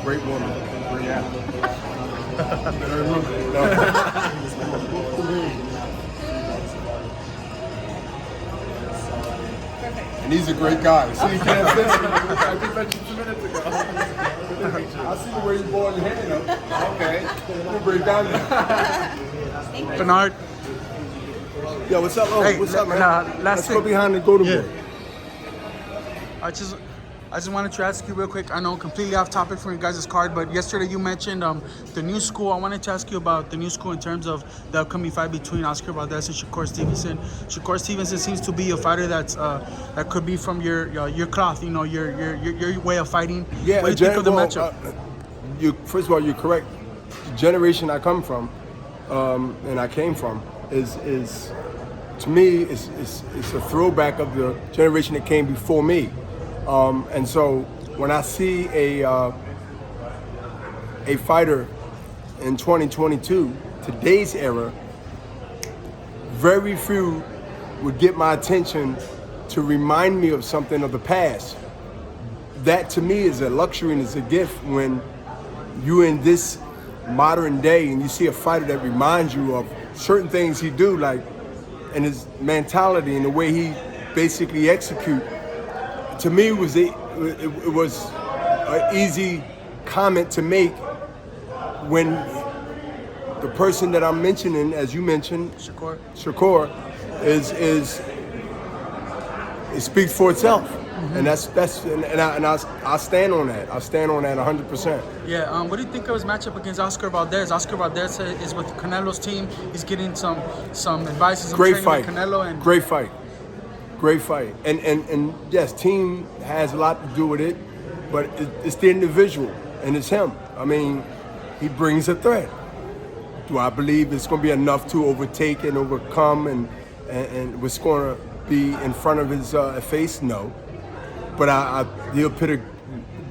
great woman. Great And he's a great guy. See, you can't say it. I just met you 2 minutes ago. I see the way you ball your hand up. Okay. We'll break down there. Bernard. Yo, what's up? Oh, Hey, what's up, man? Let's thing. go behind the go-to board. I just wanted to ask you real quick. I know completely off topic from your guys' card, but yesterday you mentioned the new school. I wanted to ask you about the new school in terms of the upcoming fight between Oscar Valdez and Shakur Stevenson. Shakur Stevenson seems to be a fighter that's that could be from your cloth, you know, your way of fighting. Yeah, what do you think of the matchup? First of all, you're correct. The generation I come from, and I came from, is to me, it's a throwback of the generation that came before me. And so when I see a fighter in 2022, today's era, very few would get my attention to remind me of something of the past. That to me is a luxury and is a gift when you're in this modern day and you see a fighter that reminds you of certain things he do, like, and his mentality and the way he basically execute. To me, it was an easy comment to make when the person that I'm mentioning, as you mentioned, Shakur, it speaks for itself, and I stand on that. I stand on that 100%. Yeah. What do you think of his matchup against Oscar Valdez? Oscar Valdez is with Canelo's team. He's getting some advice and some training with Canelo. And great fight. Great fight. And yes, team has a lot to do with it, but it's the individual, and it's him. I mean, he brings a threat. Do I believe it's going to be enough to overtake and overcome and what's going to be in front of his face? No. But he'll put a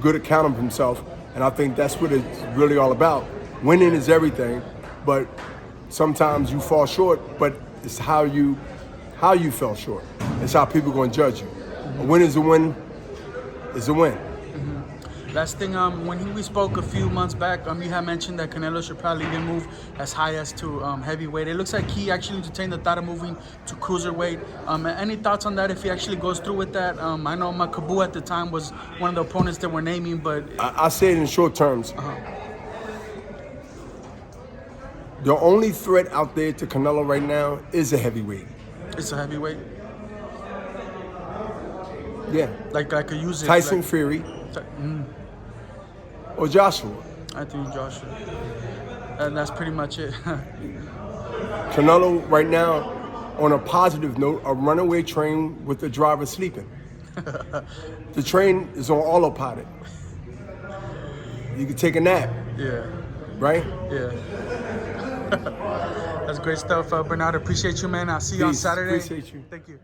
good account of himself, and I think that's what it's really all about. Winning is everything, but sometimes you fall short, but it's how you fell short. It's how people are going to judge you. A win is a win is a win. Last thing, when we spoke a few months back, you had mentioned that Canelo should probably even move as high as to heavyweight. It looks like he actually entertained the thought of moving to cruiserweight. Any thoughts on that if he actually goes through with that? I know Makabu at the time was one of the opponents that we're naming, but... I say it in short terms. The only threat out there to Canelo right now is a heavyweight. It's a heavyweight? Yeah. Like I could use it. Tyson Fury. Or Joshua. I think Joshua. And that's pretty much it. Canelo right now, on a positive note, a runaway train with the driver sleeping. The train is on autopilot. You can take a nap. Yeah. Right? Yeah. That's great stuff, Bernard. Appreciate you, man. I'll see you on Saturday. Appreciate you. Thank you.